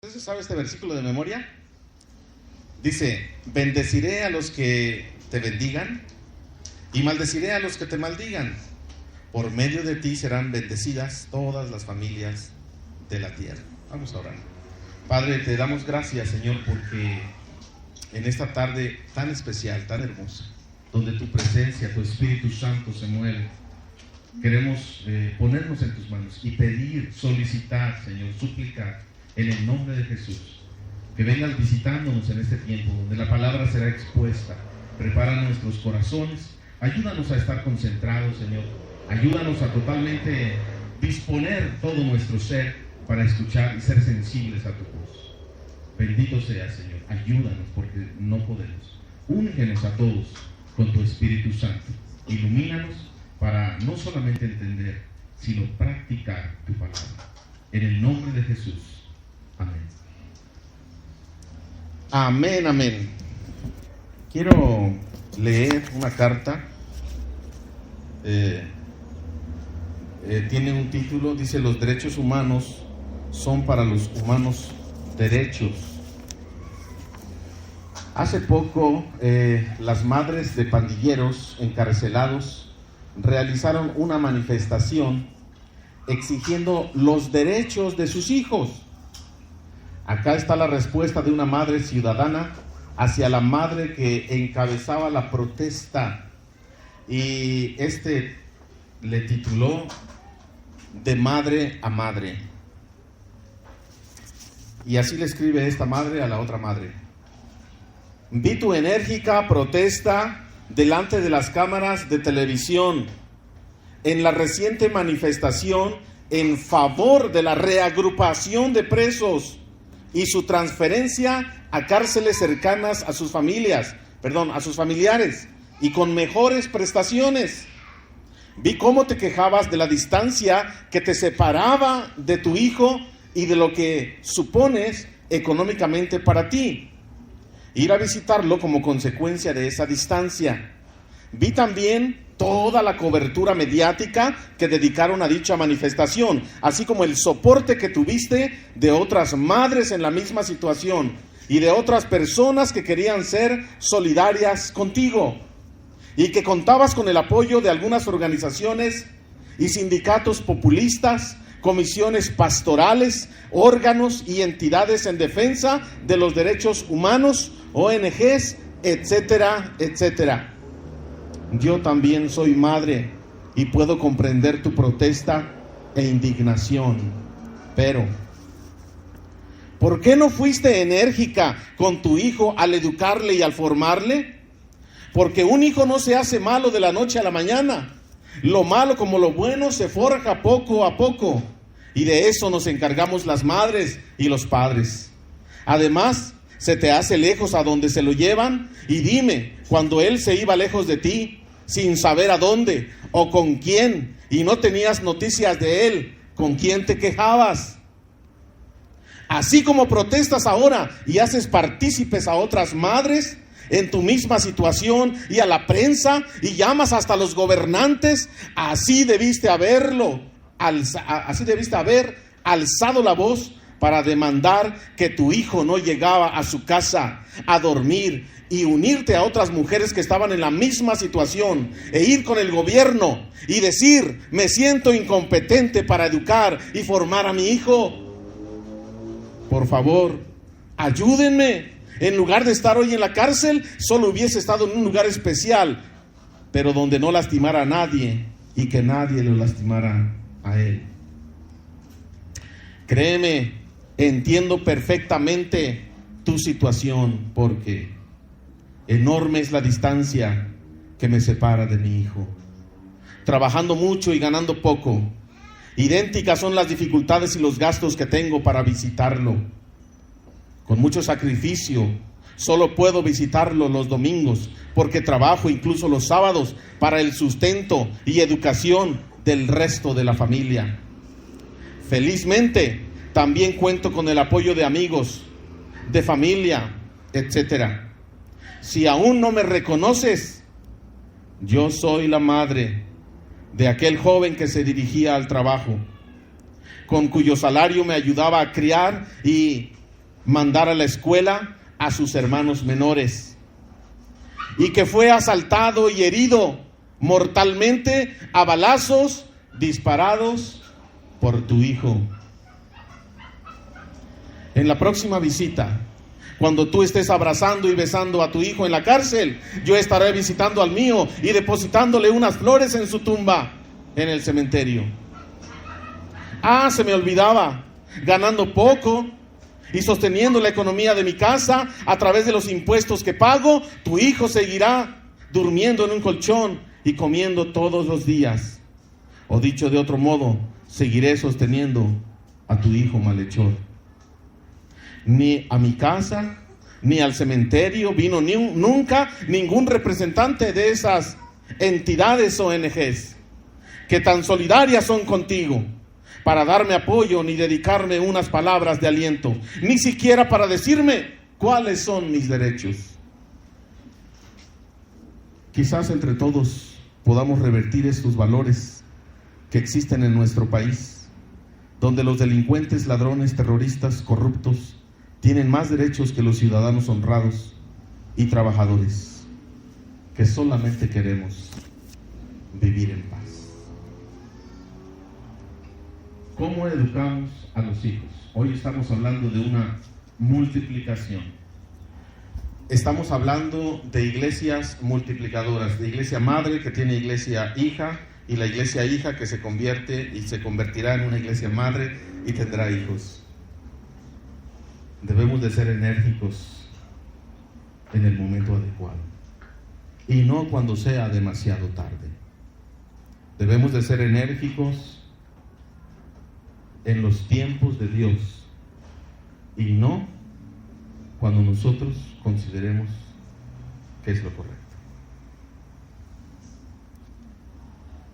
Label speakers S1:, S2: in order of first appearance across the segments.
S1: ¿Usted sabe este versículo de memoria? Dice: bendeciré a los que te bendigan y maldeciré a los que te maldigan. Por medio de ti serán bendecidas todas las familias de la tierra. Vamos a orar. Padre, te damos gracias, Señor, porque en esta tarde tan especial, tan hermosa, donde tu presencia, tu Espíritu Santo se mueve, queremos ponernos en tus manos y pedir, solicitar, Señor, suplicar en el nombre de Jesús, que vengas visitándonos en este tiempo donde la palabra será expuesta. Prepara nuestros corazones, ayúdanos a estar concentrados, Señor, ayúdanos a totalmente disponer todo nuestro ser para escuchar y ser sensibles a tu voz. Bendito sea, Señor, ayúdanos porque no podemos. Úngenos a todos con tu Espíritu Santo, ilumínanos para no solamente entender, sino practicar tu palabra. En el nombre de Jesús. Amén. Amén, amén. Quiero leer una carta. Tiene un título, dice: los derechos humanos son para los humanos derechos. Hace poco, las madres de pandilleros encarcelados realizaron una manifestación exigiendo los derechos de sus hijos. Acá está la respuesta de una madre ciudadana hacia la madre que encabezaba la protesta, y le tituló De madre a madre. Y así le escribe esta madre a la otra madre: vi tu enérgica protesta delante de las cámaras de televisión en la reciente manifestación en favor de la reagrupación de presos y su transferencia a cárceles cercanas a sus familiares y con mejores prestaciones. Vi cómo te quejabas de la distancia que te separaba de tu hijo y de lo que supones económicamente para ti, ir a visitarlo como consecuencia de esa distancia. Vi también toda la cobertura mediática que dedicaron a dicha manifestación, así como el soporte que tuviste de otras madres en la misma situación y de otras personas que querían ser solidarias contigo, y que contabas con el apoyo de algunas organizaciones y sindicatos populistas, comisiones pastorales, órganos y entidades en defensa de los derechos humanos, ONGs, etcétera, etcétera. Yo también soy madre y puedo comprender tu protesta e indignación, pero ¿por qué no fuiste enérgica con tu hijo al educarle y al formarle? Porque un hijo no se hace malo de la noche a la mañana. Lo malo como lo bueno se forja poco a poco, y de eso nos encargamos las madres y los padres. Además, se te hace lejos a donde se lo llevan, y dime, cuando él se iba lejos de ti, sin saber a dónde o con quién, y no tenías noticias de él, ¿con quién te quejabas? Así como protestas ahora y haces partícipes a otras madres en tu misma situación y a la prensa y llamas hasta a los gobernantes, así debiste haber alzado la voz para demandar que tu hijo no llegaba a su casa a dormir, y unirte a otras mujeres que estaban en la misma situación e ir con el gobierno y decir: me siento incompetente para educar y formar a mi hijo. Por favor, ayúdenme. En lugar de estar hoy en la cárcel, solo hubiese estado en un lugar especial, pero donde no lastimara a nadie y que nadie lo lastimara a él. Créeme, entiendo perfectamente tu situación, porque enorme es la distancia que me separa de mi hijo. Trabajando mucho y ganando poco, idénticas son las dificultades y los gastos que tengo para visitarlo. Con mucho sacrificio, solo puedo visitarlo los domingos, porque trabajo incluso los sábados para el sustento y educación del resto de la familia. Felizmente, también cuento con el apoyo de amigos, de familia, etcétera. Si aún no me reconoces, yo soy la madre de aquel joven que se dirigía al trabajo, con cuyo salario me ayudaba a criar y mandar a la escuela a sus hermanos menores, y que fue asaltado y herido mortalmente a balazos disparados por tu hijo. En la próxima visita, cuando tú estés abrazando y besando a tu hijo en la cárcel, yo estaré visitando al mío y depositándole unas flores en su tumba en el cementerio. Se me olvidaba, ganando poco y sosteniendo la economía de mi casa a través de los impuestos que pago, tu hijo seguirá durmiendo en un colchón y comiendo todos los días. O dicho de otro modo, seguiré sosteniendo a tu hijo malhechor. Ni a mi casa, ni al cementerio vino nunca ningún representante de esas entidades ONGs que tan solidarias son contigo, para darme apoyo ni dedicarme unas palabras de aliento, ni siquiera para decirme cuáles son mis derechos. Quizás entre todos podamos revertir estos valores que existen en nuestro país, donde los delincuentes, ladrones, terroristas, corruptos tienen más derechos que los ciudadanos honrados y trabajadores, que solamente queremos vivir en paz. ¿Cómo educamos a los hijos? Hoy estamos hablando de una multiplicación. Estamos hablando de iglesias multiplicadoras, de iglesia madre que tiene iglesia hija, y la iglesia hija que se convierte y se convertirá en una iglesia madre y tendrá hijos. Debemos de ser enérgicos en el momento adecuado y no cuando sea demasiado tarde. Debemos de ser enérgicos en los tiempos de Dios y no cuando nosotros consideremos que es lo correcto.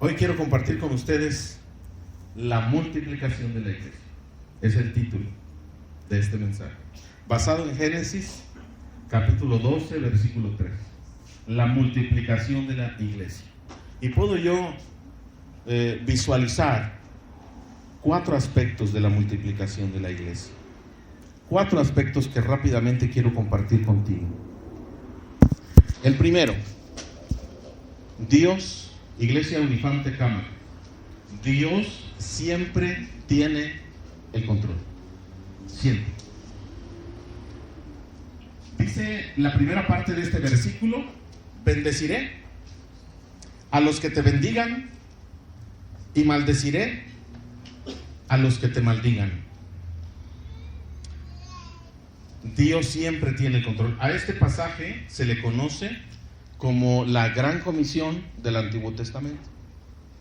S1: Hoy quiero compartir con ustedes la multiplicación de la iglesia. Es el título de este mensaje, basado en Génesis capítulo 12, versículo 3. La multiplicación de la iglesia. Y puedo yo visualizar 4 aspectos de la multiplicación de la iglesia. 4 aspectos que rápidamente quiero compartir contigo. El primero, Dios, Iglesia Unifante Cámara, Dios siempre tiene el control. Siempre. Dice la primera parte de este versículo: bendeciré a los que te bendigan y maldeciré a los que te maldigan. Dios siempre tiene el control. A este pasaje se le conoce como la Gran Comisión del Antiguo Testamento.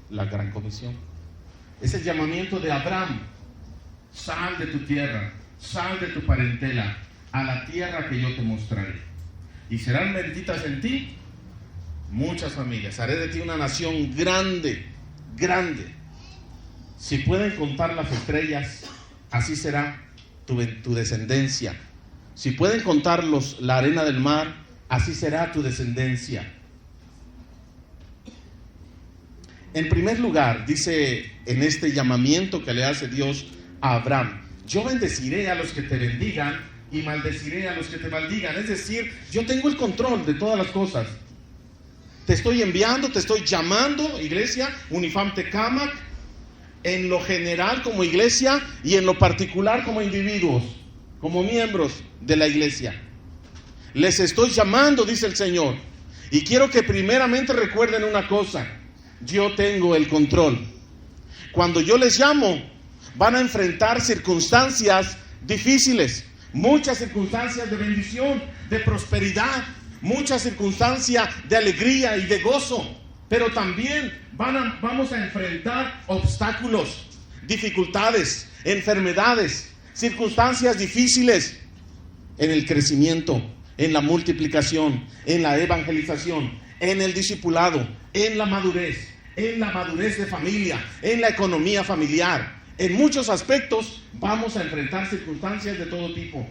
S1: La Gran Comisión es el llamamiento de Abraham: sal de tu tierra, sal de tu parentela, a la tierra que yo te mostraré, y serán benditas en ti muchas familias. Haré de ti una nación grande, grande. Si pueden contar las estrellas, así será tu descendencia. Si pueden contar la arena del mar, así será tu descendencia. En primer lugar, dice en este llamamiento que le hace Dios a Abraham: yo bendeciré a los que te bendigan y maldeciré a los que te maldigan. Es decir, yo tengo el control de todas las cosas. Te estoy enviando, te estoy llamando, Iglesia Unifante Cámara, en lo general como iglesia y en lo particular como individuos, como miembros de la iglesia. Les estoy llamando, dice el Señor, y quiero que primeramente recuerden una cosa: yo tengo el control. Cuando yo les llamo, van a enfrentar circunstancias difíciles, muchas circunstancias de bendición, de prosperidad, muchas circunstancias de alegría y de gozo, pero también vamos a enfrentar obstáculos, dificultades, enfermedades, circunstancias difíciles en el crecimiento, en la multiplicación, en la evangelización, en el discipulado, en la madurez de familia, en la economía familiar. En muchos aspectos vamos a enfrentar circunstancias de todo tipo.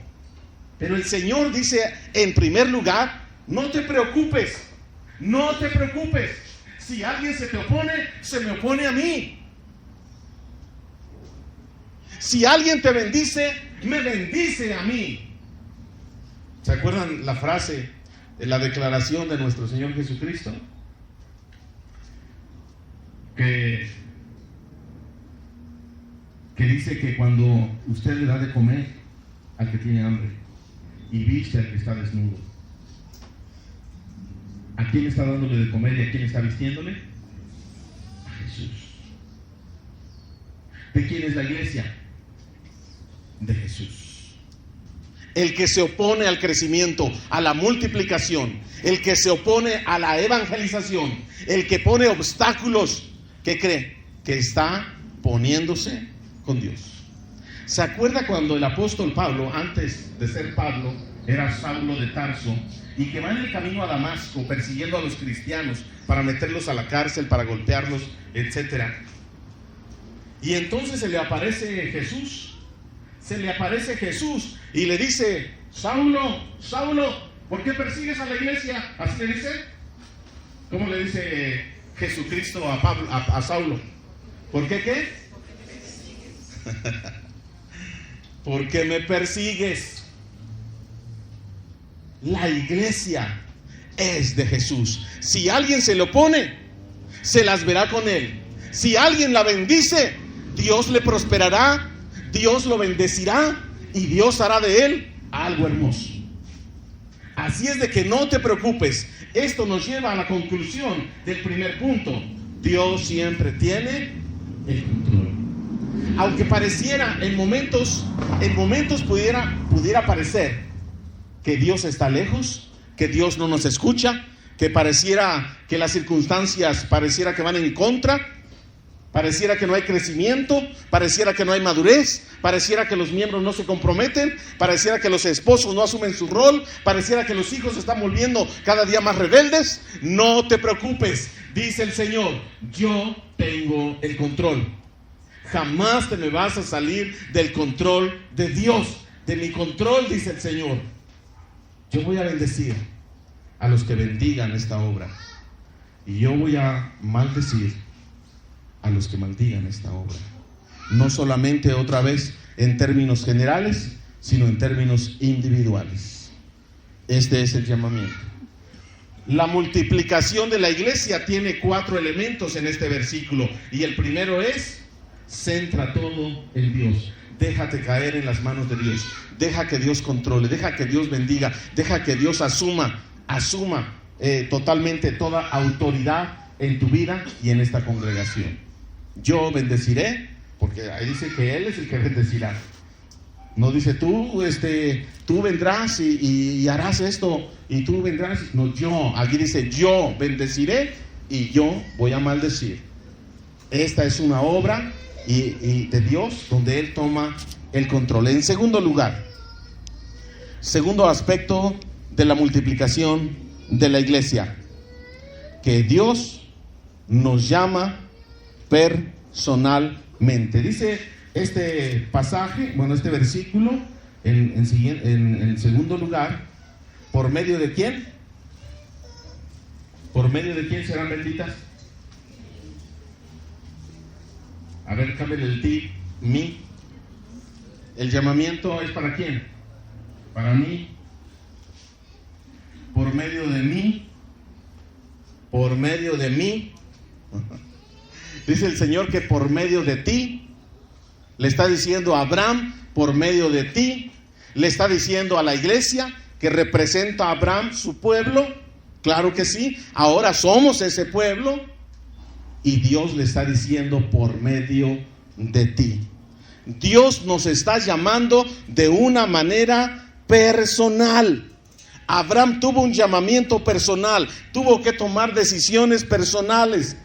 S1: Pero el Señor dice, en primer lugar, no te preocupes, no te preocupes. Si alguien se te opone, se me opone a mí. Si alguien te bendice, me bendice a mí. ¿Se acuerdan la frase de la declaración de nuestro Señor Jesucristo? Que dice que cuando usted le da de comer al que tiene hambre y viste al que está desnudo, ¿a quién está dándole de comer y a quién está vistiéndole? A Jesús. ¿De quién es la iglesia? De Jesús. El que se opone al crecimiento, a la multiplicación, el que se opone a la evangelización, el que pone obstáculos, ¿qué cree? Que está poniéndose con Dios. ¿Se acuerda cuando el apóstol Pablo, antes de ser Pablo, era Saulo de Tarso, y que va en el camino a Damasco persiguiendo a los cristianos para meterlos a la cárcel, para golpearlos, etcétera? Y entonces se le aparece Jesús y le dice: Saulo, Saulo, ¿por qué persigues a la iglesia? ¿Así le dice? ¿Cómo le dice Jesucristo a Saulo? ¿Por qué qué? ¿Por qué me persigues? La iglesia es de Jesús. Si alguien se le opone, se las verá con él. Si alguien la bendice, Dios le prosperará, Dios lo bendecirá y Dios hará de él algo hermoso. Así es de que no te preocupes. Esto nos lleva a la conclusión del primer punto. Dios siempre tiene el control. Aunque pareciera en momentos pudiera parecer que Dios está lejos, que Dios no nos escucha, que pareciera que las circunstancias pareciera que van en contra, pareciera que no hay crecimiento, pareciera que no hay madurez, pareciera que los miembros no se comprometen, pareciera que los esposos no asumen su rol, pareciera que los hijos se están volviendo cada día más rebeldes. No te preocupes, dice el Señor, yo tengo el control. Jamás te me vas a salir del control de Dios, de mi control, dice el Señor. Yo voy a bendecir a los que bendigan esta obra, y yo voy a maldecir a los que maldigan esta obra. No solamente otra vez en términos generales, sino en términos individuales. Este es el llamamiento. La multiplicación de la iglesia tiene 4 elementos en este versículo, y el primero es: centra todo en Dios. Déjate caer en las manos de Dios. Deja que Dios controle, deja que Dios bendiga, deja que Dios asuma totalmente toda autoridad en tu vida y en esta congregación. Yo bendeciré, porque ahí dice que Él es el que bendecirá. No dice tú vendrás y harás esto, y tú vendrás. No, yo. Aquí dice yo bendeciré y yo voy a maldecir. Esta es una obra y de Dios donde Él toma el control. En segundo lugar, segundo aspecto de la multiplicación de la iglesia, que Dios nos llama personalmente. Dice este pasaje, este versículo, en segundo lugar, ¿por medio de quién? ¿Por medio de quién serán benditas? A ver, cámbiale el ti, mí. El llamamiento es ¿para quién? Para mí. Por medio de mí. Por medio de mí. Dice el Señor que por medio de ti. Le está diciendo a Abraham, por medio de ti. Le está diciendo a la iglesia que representa a Abraham, su pueblo. Claro que sí. Ahora somos ese pueblo. Y Dios le está diciendo por medio de ti. Dios nos está llamando de una manera personal. Abraham tuvo un llamamiento personal, tuvo que tomar decisiones personales,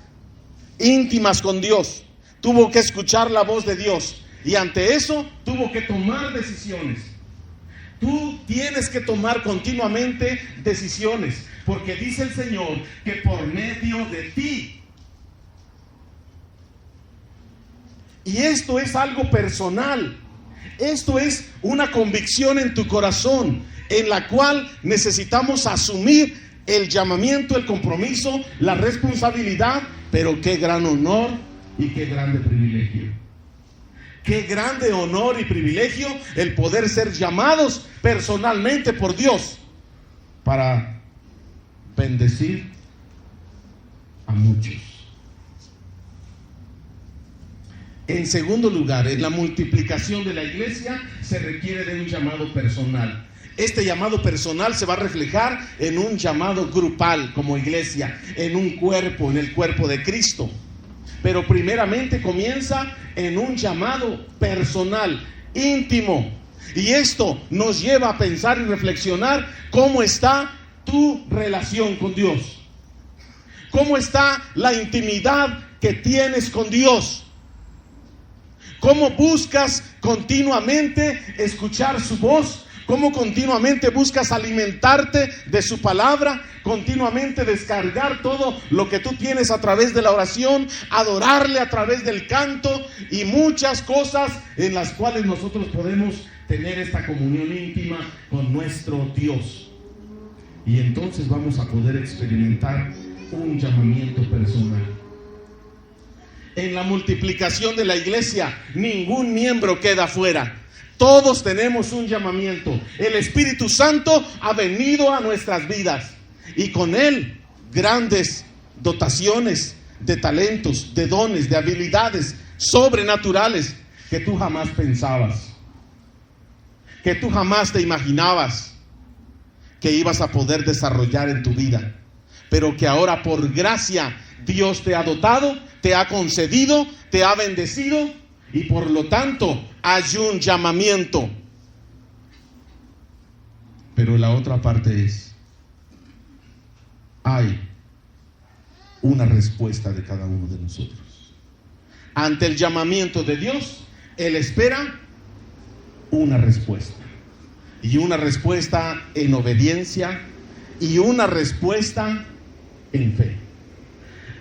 S1: íntimas con Dios, tuvo que escuchar la voz de Dios, y ante eso tuvo que tomar decisiones. Tú tienes que tomar continuamente decisiones, porque dice el Señor que por medio de ti. Y esto es algo personal. Esto es una convicción en tu corazón, en la cual necesitamos asumir el llamamiento, el compromiso, la responsabilidad. Pero qué gran honor y qué grande privilegio. Qué grande honor y privilegio el poder ser llamados personalmente por Dios para bendecir a muchos. En segundo lugar, en la multiplicación de la iglesia se requiere de un llamado personal. Este llamado personal se va a reflejar en un llamado grupal como iglesia, en un cuerpo, en el cuerpo de Cristo. Pero primeramente comienza en un llamado personal, íntimo. Y esto nos lleva a pensar y reflexionar cómo está tu relación con Dios. ¿Cómo está la intimidad que tienes con Dios? ¿Cómo buscas continuamente escuchar su voz? ¿Cómo continuamente buscas alimentarte de su palabra? Continuamente descargar todo lo que tú tienes a través de la oración, adorarle a través del canto y muchas cosas en las cuales nosotros podemos tener esta comunión íntima con nuestro Dios. Y entonces vamos a poder experimentar un llamamiento personal. En la multiplicación de la iglesia, ningún miembro queda fuera. Todos tenemos un llamamiento. El Espíritu Santo ha venido a nuestras vidas y con Él grandes dotaciones de talentos, de dones, de habilidades sobrenaturales que tú jamás pensabas, que tú jamás te imaginabas que ibas a poder desarrollar en tu vida, pero que ahora por gracia Dios te ha dotado, te ha concedido, te ha bendecido y por lo tanto hay un llamamiento. Pero la otra parte es, hay una respuesta de cada uno de nosotros. Ante el llamamiento de Dios, Él espera una respuesta. Y una respuesta en obediencia y una respuesta en fe.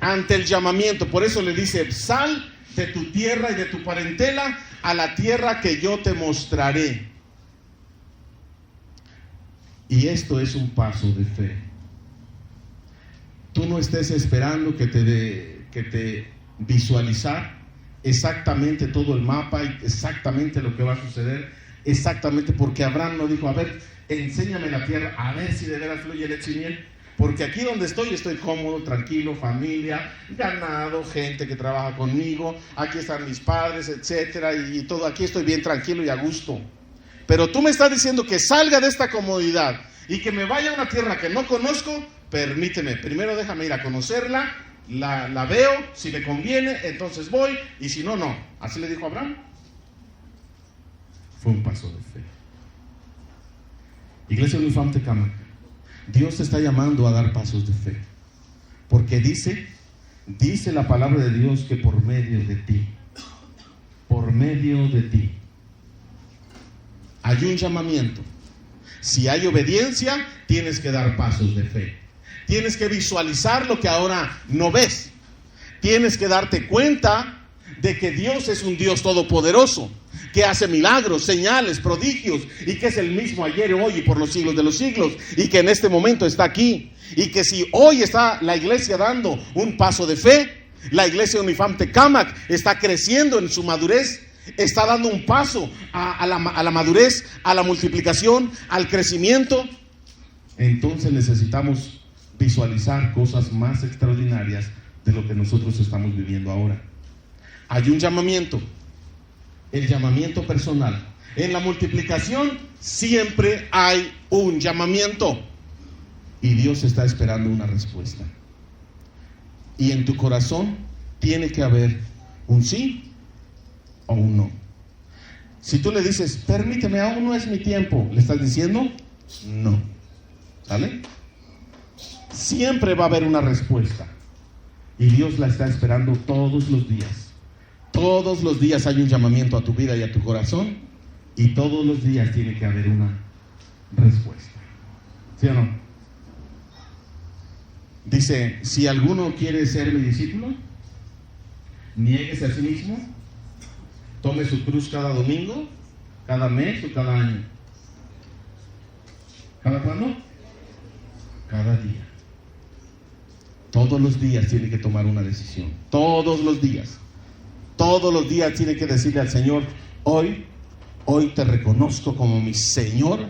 S1: Ante el llamamiento, por eso le dice, sal de tu tierra y de tu parentela a la tierra que yo te mostraré. Y esto es un paso de fe. Tú no estés esperando que te visualizar exactamente todo el mapa y exactamente lo que va a suceder, exactamente porque Abraham no dijo, a ver, enséñame la tierra, a ver si de veras fluye leche y miel. Porque aquí donde estoy cómodo, tranquilo, familia, ganado, gente que trabaja conmigo, aquí están mis padres, etcétera, y todo, aquí estoy bien tranquilo y a gusto. Pero tú me estás diciendo que salga de esta comodidad y que me vaya a una tierra que no conozco. Permíteme, primero déjame ir a conocerla, la veo, si me conviene, entonces voy, y si no, no. Así le dijo Abraham. Fue un paso de fe. Iglesia Unifam Tecámac, Dios te está llamando a dar pasos de fe, porque dice la palabra de Dios que por medio de ti, hay un llamamiento. Si hay obediencia, tienes que dar pasos de fe. Tienes que visualizar lo que ahora no ves. Tienes que darte cuenta de que Dios es un Dios todopoderoso, que hace milagros, señales, prodigios, y que es el mismo ayer, hoy y por los siglos de los siglos, y que en este momento está aquí, y que si hoy está la iglesia dando un paso de fe, la iglesia Unifam Tecámac está creciendo en su madurez, está dando un paso a la madurez, a la multiplicación, al crecimiento. Entonces necesitamos visualizar cosas más extraordinarias de lo que nosotros estamos viviendo ahora. Hay un llamamiento, el llamamiento personal. En la multiplicación siempre hay un llamamiento y Dios está esperando una respuesta. Y en tu corazón tiene que haber un sí o un no. Si tú le dices, permíteme, aún no es mi tiempo, le estás diciendo no. ¿Sale? Siempre va a haber una respuesta y Dios la está esperando todos los días. Todos los días hay un llamamiento a tu vida y a tu corazón, y todos los días tiene que haber una respuesta. ¿Sí o no? Dice, si alguno quiere ser mi discípulo, niéguese a sí mismo, tome su cruz cada domingo, cada mes o cada año. ¿Cada cuándo? Cada día. Todos los días tiene que tomar una decisión. Todos los días. Todos los días tiene que decirle al Señor: hoy te reconozco como mi Señor,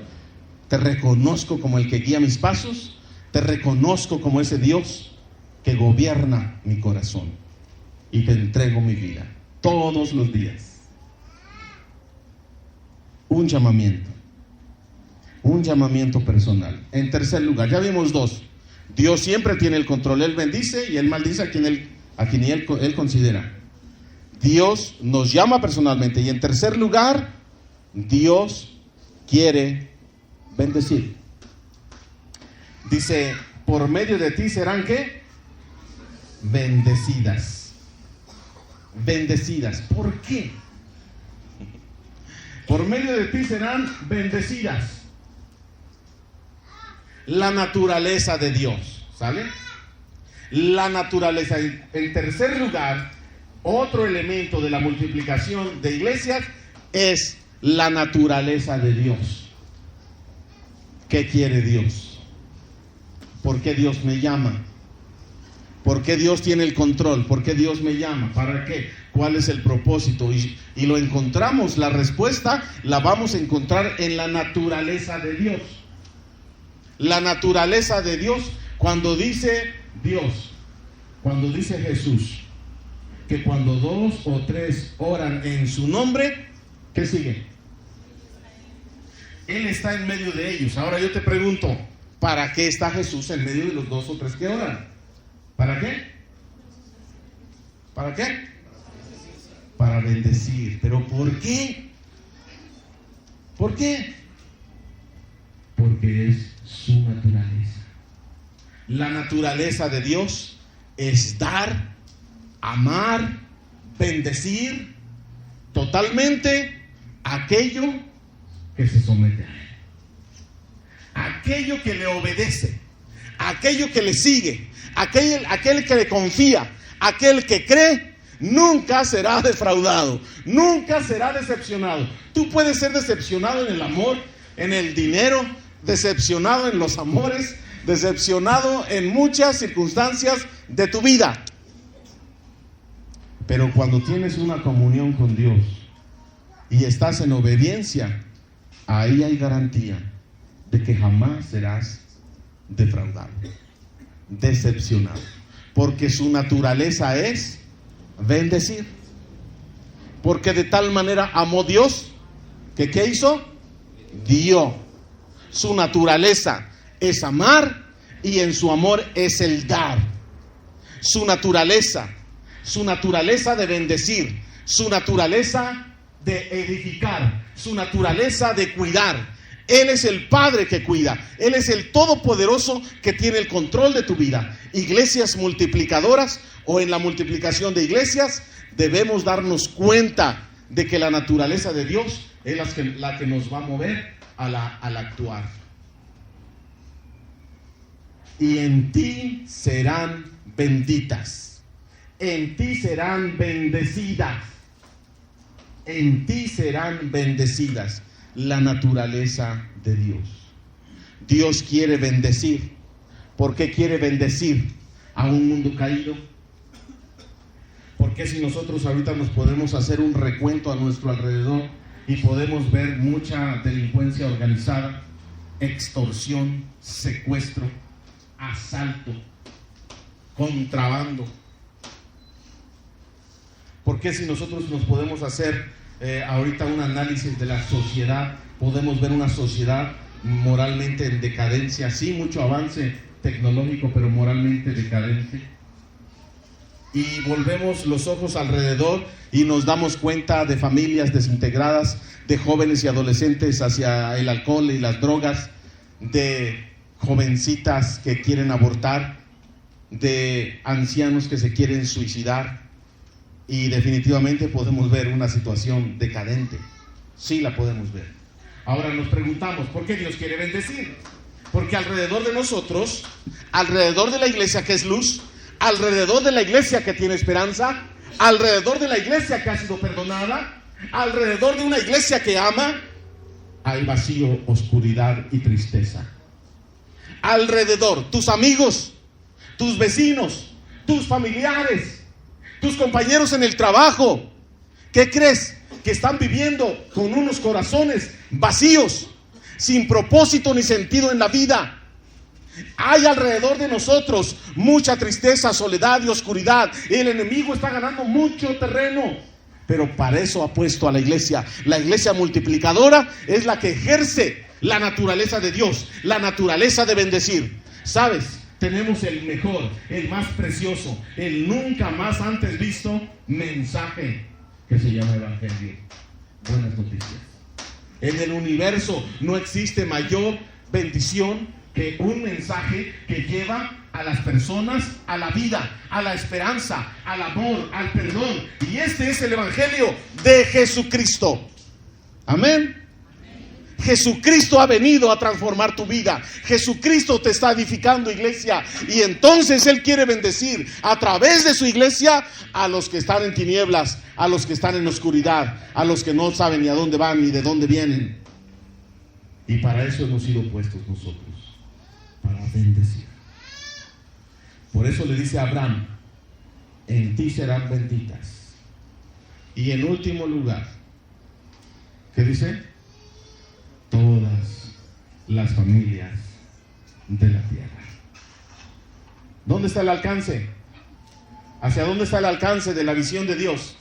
S1: te reconozco como el que guía mis pasos, te reconozco como ese Dios que gobierna mi corazón, y te entrego mi vida todos los días. Un llamamiento personal. En tercer lugar, ya vimos dos. Dios siempre tiene el control. Él bendice y Él maldice a quien Él considera. Dios nos llama personalmente. Y en tercer lugar, Dios quiere bendecir. Dice: por medio de ti serán ¿qué? Bendecidas. Bendecidas. ¿Por qué? Por medio de ti serán bendecidas. La naturaleza de Dios, ¿sale? La naturaleza. En tercer lugar, otro elemento de la multiplicación de iglesias es la naturaleza de Dios. ¿Qué quiere Dios? ¿Por qué Dios me llama? ¿Por qué Dios tiene el control? ¿Por qué Dios me llama? ¿Para qué? ¿Cuál es el propósito? Y lo encontramos, la respuesta la vamos a encontrar en la naturaleza de Dios. La naturaleza de Dios, cuando dice Dios, cuando dice Jesús, que cuando 2 o 3 oran en su nombre, ¿qué sigue? Él está en medio de ellos. Ahora yo te pregunto, ¿para qué está Jesús en medio de los 2 o 3 que oran? ¿Para qué? ¿Para qué? Para bendecir. ¿Pero por qué? ¿Por qué? Porque es su naturaleza. La naturaleza de Dios es dar, amar, bendecir totalmente aquello que se somete a Él, aquello que le obedece, aquello que le sigue, aquel que le confía, aquel que cree. Nunca será defraudado, nunca será decepcionado. Tú puedes ser decepcionado en el amor, en el dinero, decepcionado en los amores, decepcionado en muchas circunstancias de tu vida. Pero cuando tienes una comunión con Dios y estás en obediencia, ahí hay garantía de que jamás serás defraudado, decepcionado, porque su naturaleza es bendecir. Porque de tal manera amó Dios que ¿qué hizo? Dio. Su naturaleza es amar y en su amor es el dar. Su naturaleza de bendecir, su naturaleza de edificar, su naturaleza de cuidar. Él es el Padre que cuida. Él es el Todopoderoso que tiene el control de tu vida. Iglesias multiplicadoras o en la multiplicación de iglesias debemos darnos cuenta de que la naturaleza de Dios es la que nos va a mover al actuar. Y en ti serán benditas, en ti serán bendecidas, en ti serán bendecidas. La naturaleza de Dios. Dios quiere bendecir. ¿Por qué quiere bendecir a un mundo caído? Porque si nosotros ahorita nos podemos hacer un recuento a nuestro alrededor y podemos ver mucha delincuencia organizada, extorsión, secuestro, asalto, contrabando. ¿Por qué si nosotros nos podemos hacer ahorita un análisis de la sociedad, podemos ver una sociedad moralmente en decadencia? Sí, mucho avance tecnológico, pero moralmente decadente. Y volvemos los ojos alrededor y nos damos cuenta de familias desintegradas, de jóvenes y adolescentes hacia el alcohol y las drogas, de jovencitas que quieren abortar, de ancianos que se quieren suicidar. Y definitivamente podemos ver una situación decadente. Sí, la podemos ver. Ahora nos preguntamos, ¿por qué Dios quiere bendecir? Porque alrededor de nosotros, alrededor de la iglesia que es luz, alrededor de la iglesia que tiene esperanza, alrededor de la iglesia que ha sido perdonada, alrededor de una iglesia que ama, hay vacío, oscuridad y tristeza. Alrededor, tus amigos, tus vecinos, tus familiares, tus compañeros en el trabajo, ¿Qué crees? Que están viviendo con unos corazones vacíos, sin propósito ni sentido en la vida. Hay alrededor de nosotros mucha tristeza, soledad y oscuridad. El enemigo está ganando mucho terreno, pero para eso ha puesto a la iglesia. La iglesia multiplicadora es la que ejerce la naturaleza de Dios, la naturaleza de bendecir. ¿Sabes? Tenemos el mejor, el más precioso, el nunca más antes visto mensaje que se llama Evangelio. Buenas noticias. En el universo no existe mayor bendición que un mensaje que lleva a las personas a la vida, a la esperanza, al amor, al perdón. Y este es el Evangelio de Jesucristo. Amén. Jesucristo ha venido a transformar tu vida. Jesucristo te está edificando, iglesia. Y entonces Él quiere bendecir a través de su iglesia a los que están en tinieblas, a los que están en oscuridad, a los que no saben ni a dónde van ni de dónde vienen. Y para eso hemos sido puestos nosotros, para bendecir. Por eso le dice a Abraham: en ti serán benditas. Y en último lugar, ¿qué dice? Todas las familias de la tierra. ¿Dónde está el alcance? ¿Hacia dónde está el alcance de la visión de Dios?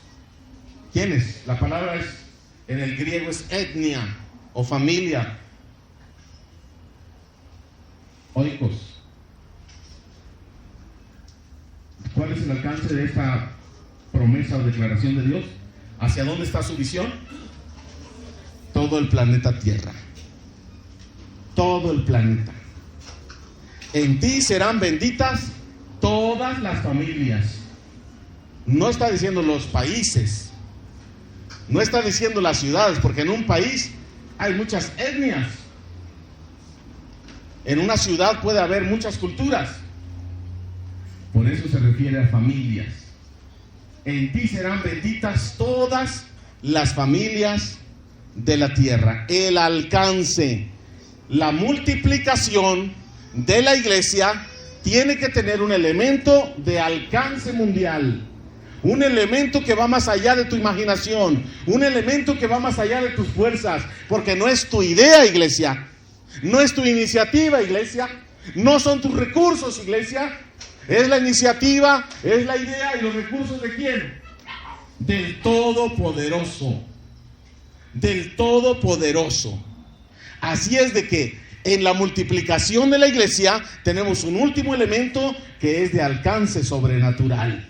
S1: ¿Quién es? La palabra es, en el griego es etnia o familia. Oikos. ¿Cuál es el alcance de esta promesa o declaración de Dios? ¿Hacia dónde está su visión? Todo el planeta Tierra. Todo el planeta. En ti serán benditas todas las familias. No está diciendo los países, no está diciendo las ciudades, porque en un país hay muchas etnias. En una ciudad puede haber muchas culturas. Por eso se refiere a familias. En ti serán benditas todas las familias de la tierra. El alcance, la multiplicación de la iglesia tiene que tener un elemento de alcance mundial, un elemento que va más allá de tu imaginación, un elemento que va más allá de tus fuerzas, porque no es tu idea, iglesia, no es tu iniciativa, iglesia, no son tus recursos, iglesia, es la iniciativa, es la idea y los recursos de ¿quién? Del Todopoderoso. Del Todopoderoso. Así es de que en la multiplicación de la iglesia tenemos un último elemento que es de alcance sobrenatural.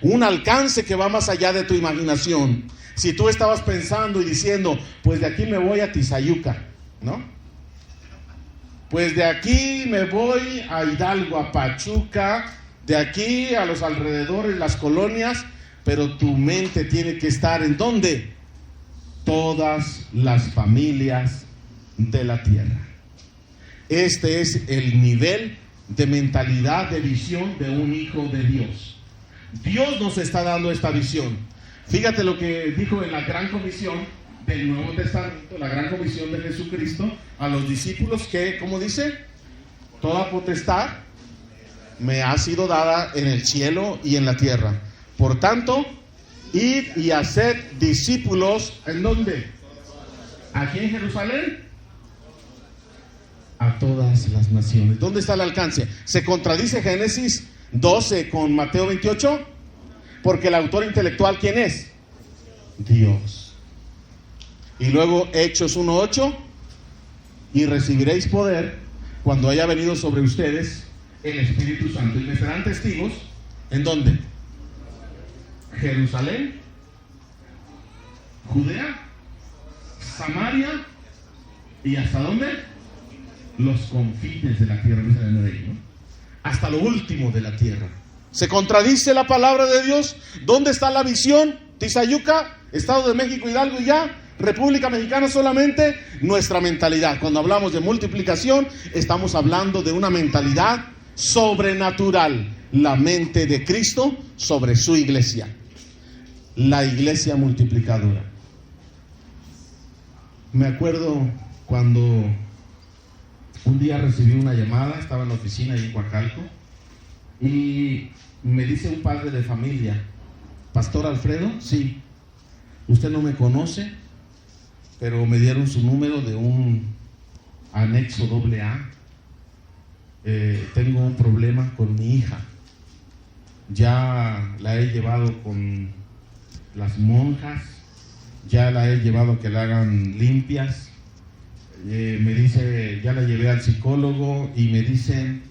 S1: Un alcance que va más allá de tu imaginación. Si tú estabas pensando y diciendo, pues de aquí me voy a Tizayuca, ¿no? Pues de aquí me voy a Hidalgo, a Pachuca, de aquí a los alrededores, las colonias, pero tu mente tiene que estar ¿en dónde? Todas las familias de la tierra. Este es el nivel de mentalidad, de visión de un hijo de Dios. Dios nos está dando esta visión. Fíjate lo que dijo en la gran comisión del Nuevo Testamento, la gran comisión de Jesucristo a los discípulos que, ¿cómo dice? Toda potestad me ha sido dada en el cielo y en la tierra. Por tanto, id y haced discípulos, ¿en dónde? ¿Aquí en Jerusalén? A todas las naciones. ¿Dónde está el alcance? ¿Se contradice Génesis 12 con Mateo 28? Porque el autor intelectual, ¿quién es? Dios. Y luego Hechos 1:8, y recibiréis poder cuando haya venido sobre ustedes el Espíritu Santo, y me serán testigos, ¿en dónde? Jerusalén, Judea, Samaria, y ¿hasta dónde? Los confines de la tierra, ¿no? Hasta lo último de la tierra. ¿Se contradice la palabra de Dios? ¿Dónde está la visión? Tizayuca, Estado de México, Hidalgo y ya, República Mexicana solamente. Nuestra mentalidad, cuando hablamos de multiplicación, estamos hablando de una mentalidad sobrenatural, la mente de Cristo sobre su iglesia, la iglesia multiplicadora. Me acuerdo cuando un día recibí una llamada, estaba en la oficina ahí en Coacalco, y me dice un padre de familia, ¿Pastor Alfredo? Sí. Usted no me conoce, pero me dieron su número de un anexo AA. Tengo un problema con mi hija. Ya la he llevado con las monjas, ya la he llevado a que la hagan limpias. Me dice, ya la llevé al psicólogo y me dicen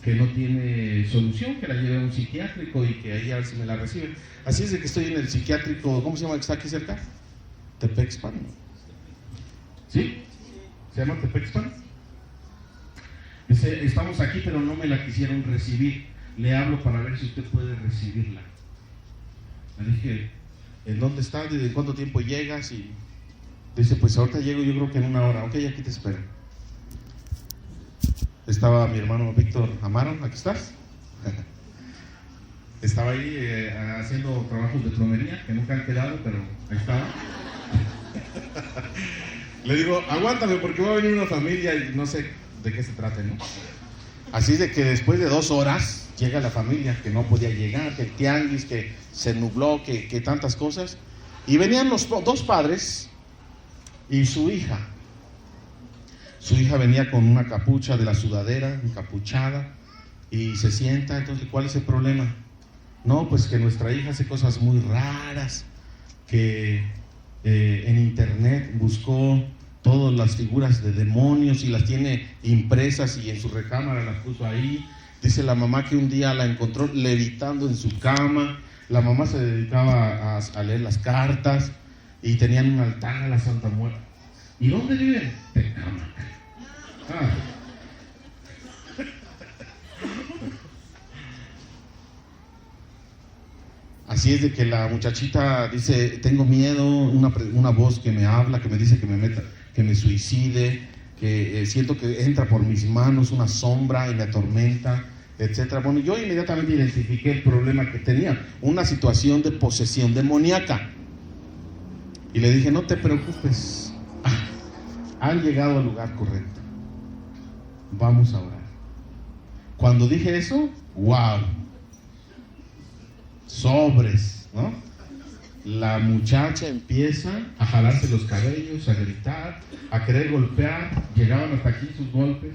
S1: que no tiene solución, que la lleve a un psiquiátrico y que ahí a ver si me la reciben. Así es de que estoy en el psiquiátrico, ¿cómo se llama el que está aquí cerca? Tepexpan. ¿Sí? ¿Se llama Tepexpan? Dice, estamos aquí pero no me la quisieron recibir. Le hablo para ver si usted puede recibirla. Le dije, ¿en dónde está? ¿De cuánto tiempo llegas? Y dice, pues ahorita llego, yo creo que en 1 hora. Ok, aquí te espero. Estaba mi hermano Víctor Amaro, ¿aquí estás? Estaba ahí haciendo trabajos de plomería que nunca han quedado, pero ahí estaba. Le digo, aguántame porque va a venir una familia y no sé de qué se trata, ¿no? Así de que después de 2 horas llega la familia que no podía llegar, que el tianguis, que se nubló, que tantas cosas. Y venían los 2 padres y su hija. Su hija venía con una capucha de la sudadera, encapuchada, y se sienta. Entonces, ¿cuál es el problema? No, pues que nuestra hija hace cosas muy raras, que en internet buscó todas las figuras de demonios y las tiene impresas y en su recámara las puso ahí. Dice la mamá que un día la encontró levitando en su cama. La mamá se dedicaba a leer las cartas y tenían un altar a la Santa Muerte. ¿Y dónde viven? En cama. Así es de que la muchachita dice, tengo miedo, una voz que me habla, que me dice que me meta, que me suicide, que siento que entra por mis manos una sombra y me atormenta, etcétera. Bueno, yo inmediatamente identifiqué el problema que tenía, una situación de posesión demoníaca. Y le dije, no te preocupes, han llegado al lugar correcto. Vamos a orar. Cuando dije eso, wow, sobres, ¿no? La muchacha empieza a jalarse los cabellos, a gritar, a querer golpear. Llegaban hasta aquí sus golpes.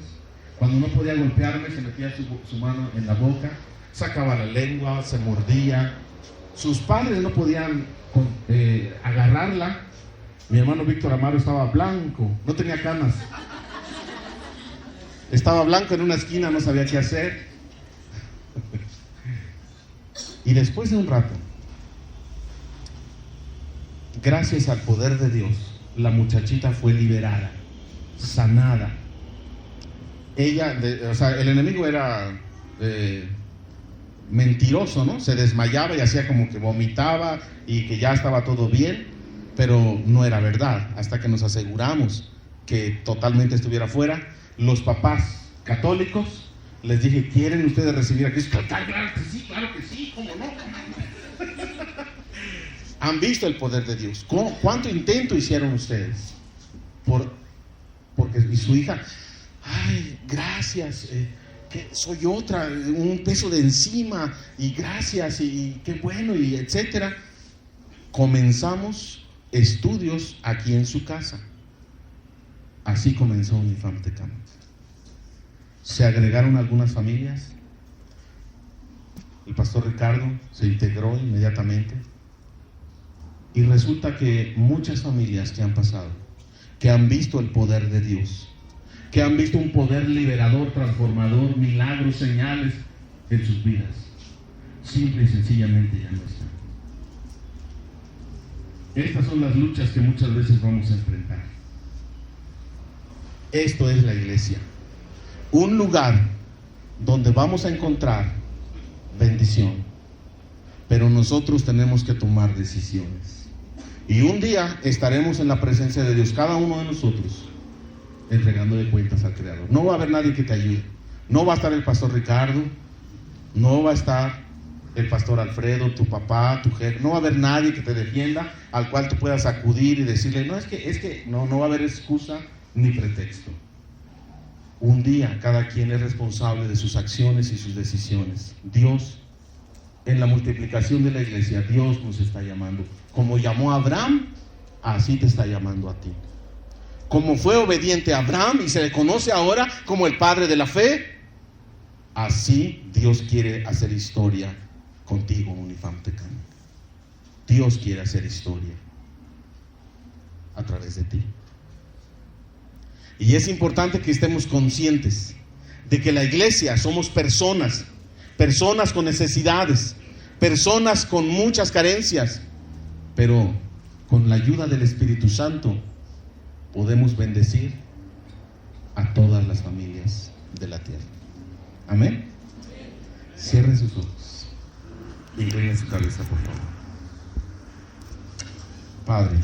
S1: Cuando no podía golpearme, se metía su mano en la boca, sacaba la lengua, se mordía. Sus padres no podían agarrarla. Mi hermano Víctor Amaro estaba blanco, no tenía canas. Estaba blanco en una esquina, no sabía qué hacer. Y después de un rato, gracias al poder de Dios, la muchachita fue liberada, sanada. Ella, el enemigo era mentiroso, ¿no? Se desmayaba y hacía como que vomitaba y que ya estaba todo bien, pero no era verdad. Hasta que nos aseguramos que totalmente estuviera fuera. Los papás católicos les dije, ¿quieren ustedes recibir a Cristo? Claro que sí, ¿cómo no? Han visto el poder de Dios. ¿Cuánto intento hicieron ustedes? Porque y su hija, ay, gracias, que soy otra, un peso de encima, y gracias, y qué bueno, y etcétera. Comenzamos estudios aquí en su casa. Así comenzó Unifam Tecámac. Se agregaron algunas familias. El pastor Ricardo se integró inmediatamente. Y resulta que muchas familias que han pasado, que han visto el poder de Dios, que han visto un poder liberador, transformador, milagros, señales en sus vidas, simple y sencillamente ya no están. Estas son las luchas que muchas veces vamos a enfrentar. Esto es la iglesia, un lugar donde vamos a encontrar bendición, pero nosotros tenemos que tomar decisiones. Y un día estaremos en la presencia de Dios, cada uno de nosotros, entregándole cuentas al Creador. No va a haber nadie que te ayude. No va a estar el pastor Ricardo, no va a estar el pastor Alfredo, tu papá, tu jefe. No va a haber nadie que te defienda, al cual tú puedas acudir y decirle, no, es que no va a haber excusa ni pretexto. Un día cada quien es responsable de sus acciones y sus decisiones. Dios en la multiplicación de la iglesia, Dios nos está llamando. Como llamó a Abraham, así te está llamando a ti. Como fue obediente a Abraham y se le conoce ahora como el padre de la fe, así Dios quiere hacer historia contigo, Unifam Tecámac. Dios quiere hacer historia a través de ti. Y es importante que estemos conscientes de que la iglesia somos personas con necesidades, personas con muchas carencias, pero con la ayuda del Espíritu Santo podemos bendecir a todas las familias de la tierra. Amén. Cierren sus ojos, inclinen su cabeza, por favor. Padre,